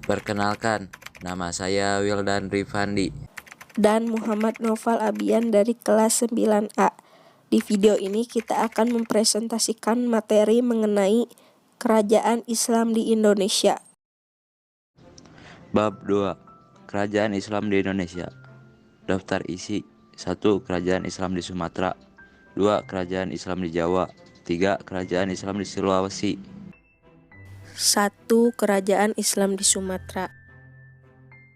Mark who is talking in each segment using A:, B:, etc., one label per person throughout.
A: Perkenalkan, nama saya Wildan Rifandi.
B: Dan Muhammad Noval Abian dari kelas 9A. Di video ini kita akan mempresentasikan materi mengenai kerajaan Islam di Indonesia.
A: Bab 2. Kerajaan Islam di Indonesia. Daftar isi. 1. Kerajaan Islam di Sumatera. 2. Kerajaan Islam di Jawa. 3. Kerajaan Islam di Sulawesi.
B: 1. Kerajaan Islam di Sumatera.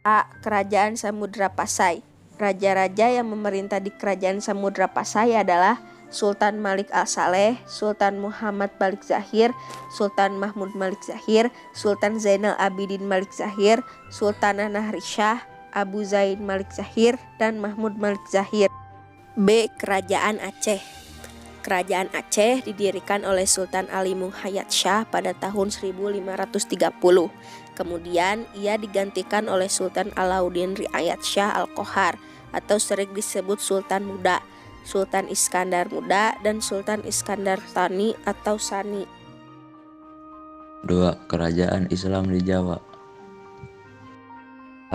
B: A. Kerajaan Samudra Pasai. Raja-raja yang memerintah di Kerajaan Samudra Pasai adalah Sultan Malik Al-Saleh, Sultan Muhammad Malik Zahir, Sultan Mahmud Malik Zahir, Sultan Zainal Abidin Malik Zahir, Sultanah Nahrisyah, Abu Zaid Malik Zahir, dan Mahmud Malik Zahir. B. Kerajaan Aceh. Kerajaan Aceh didirikan oleh Sultan Alimung Hayat Shah pada tahun 1530. Kemudian ia digantikan oleh Sultan Alauddin Riayat Shah Al-Qohar atau sering disebut Sultan Muda, Sultan Iskandar Muda, dan Sultan Iskandar Thani atau Sani.
A: 2. Kerajaan Islam di Jawa.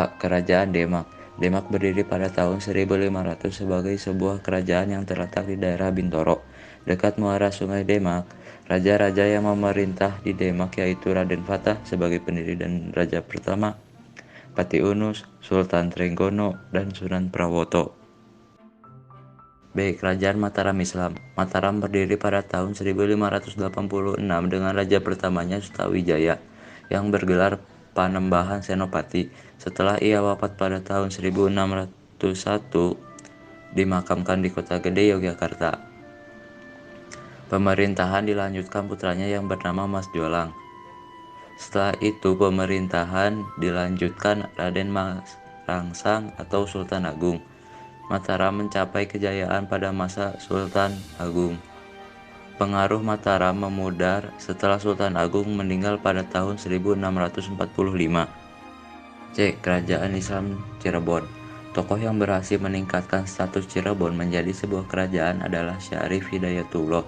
A: A. Kerajaan Demak. Demak berdiri pada tahun 1500 sebagai sebuah kerajaan yang terletak di daerah Bintoro, dekat muara Sungai Demak. Raja-raja yang memerintah di Demak yaitu Raden Fatah sebagai pendiri dan raja pertama, Pati Unus, Sultan Trenggono, dan Sunan Prawoto. B. Kerajaan Mataram Islam. Mataram berdiri pada tahun 1586 dengan raja pertamanya Sutawijaya yang bergelar Panembahan Senopati. Setelah ia wafat pada tahun 1601, dimakamkan di Kota Gede, Yogyakarta. Pemerintahan dilanjutkan putranya yang bernama Mas Jolang. Setelah itu pemerintahan dilanjutkan Raden Mas Rangsang atau Sultan Agung. Mataram mencapai kejayaan pada masa Sultan Agung. Pengaruh Mataram memudar setelah Sultan Agung meninggal pada tahun 1645. C. Kerajaan Islam Cirebon. Tokoh yang berhasil meningkatkan status Cirebon menjadi sebuah kerajaan adalah Syarif Hidayatullah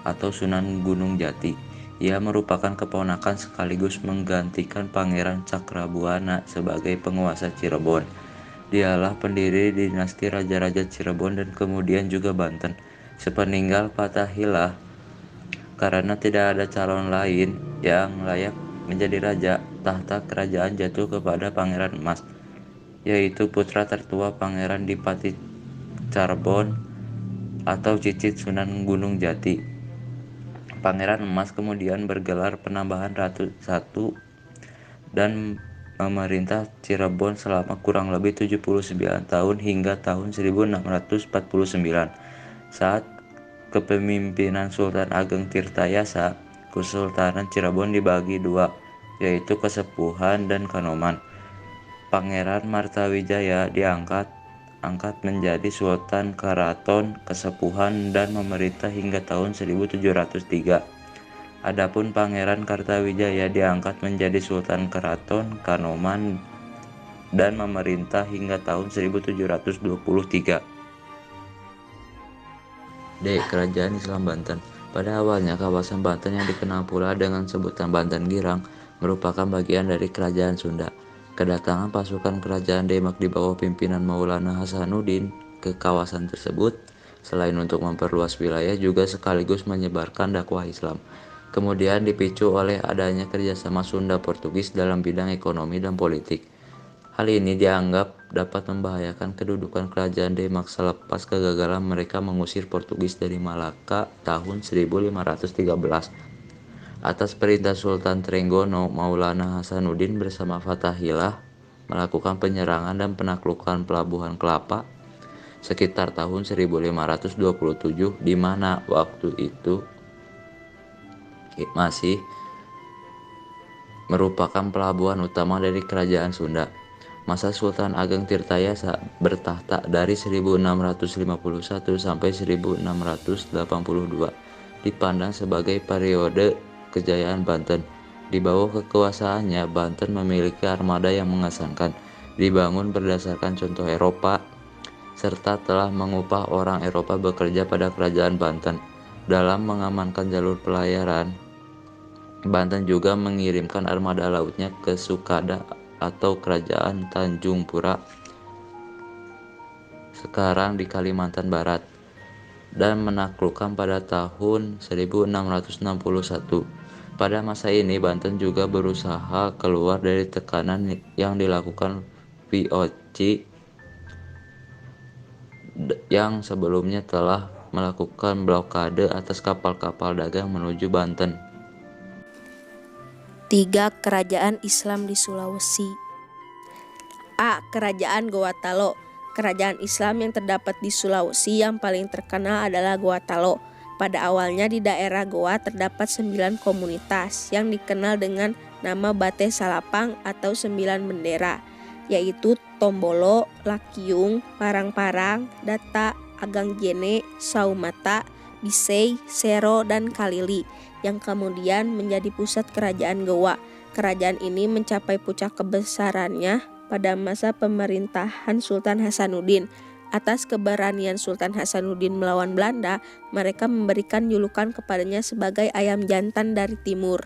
A: atau Sunan Gunung Jati. Ia merupakan keponakan sekaligus menggantikan Pangeran Cakrabuana sebagai penguasa Cirebon. Dialah pendiri dinasti Raja-Raja Cirebon dan kemudian juga Banten. Sepeninggal Fathahillah, karena tidak ada calon lain yang layak menjadi raja, tahta kerajaan jatuh kepada Pangeran Emas, yaitu putra tertua Pangeran Dipati Carbon atau Cicit Sunan Gunung Jati. Pangeran Emas kemudian bergelar penambahan Ratu I dan memerintah Cirebon selama kurang lebih 79 tahun hingga tahun 1649. Saat kepemimpinan Sultan Ageng Tirtayasa, Kesultanan Cirebon dibagi dua, yaitu Kesepuhan dan Kanoman. Pangeran Martawijaya diangkat menjadi Sultan Karaton Kesepuhan dan memerintah hingga tahun 1703. Adapun Pangeran Kartawijaya diangkat menjadi Sultan Keraton Kanoman dan memerintah hingga tahun 1723. D. Kerajaan Islam Banten. Pada awalnya kawasan Banten yang dikenal pula dengan sebutan Banten Girang merupakan bagian dari Kerajaan Sunda. Kedatangan pasukan Kerajaan Demak di bawah pimpinan Maulana Hasanuddin ke kawasan tersebut selain untuk memperluas wilayah juga sekaligus menyebarkan dakwah Islam. Kemudian dipicu oleh adanya kerjasama Sunda-Portugis dalam bidang ekonomi dan politik. Hal ini dianggap dapat membahayakan kedudukan Kerajaan Demak selepas kegagalan mereka mengusir Portugis dari Malaka tahun 1513. Atas perintah Sultan Trenggono, Maulana Hasanuddin bersama Fathahillah melakukan penyerangan dan penaklukan Pelabuhan Kelapa sekitar tahun 1527, di mana waktu itu masih merupakan pelabuhan utama dari Kerajaan Sunda. Masa Sultan Ageng Tirtayasa bertahta dari 1651 sampai 1682 dipandang sebagai periode kejayaan Banten. Di bawah kekuasaannya, Banten memiliki armada yang mengesankan, dibangun berdasarkan contoh Eropa, serta telah mengupah orang Eropa bekerja pada Kerajaan Banten. Dalam mengamankan jalur pelayaran, Banten juga mengirimkan armada lautnya ke Sukada atau Kerajaan Tanjung Pura, sekarang di Kalimantan Barat, dan menaklukkan pada tahun 1661. Pada masa ini Banten juga berusaha keluar dari tekanan yang dilakukan VOC yang sebelumnya telah melakukan blokade atas kapal-kapal dagang menuju Banten.
B: 3. Kerajaan Islam di Sulawesi. A. Kerajaan Gowatalo. Kerajaan Islam yang terdapat di Sulawesi yang paling terkenal adalah Gowatalo. Pada awalnya di daerah Goa terdapat 9 komunitas yang dikenal dengan nama Bate Salapang atau 9 bendera, yaitu Tombolo, Lakiung, Parang-Parang, Data, Agangjene, Saumata, Bisei, Sero, dan Kalili, yang kemudian menjadi pusat kerajaan Goa. Kerajaan ini mencapai puncak kebesarannya pada masa pemerintahan Sultan Hasanuddin. Atas keberanian Sultan Hasanuddin melawan Belanda, mereka memberikan julukan kepadanya sebagai ayam jantan dari timur.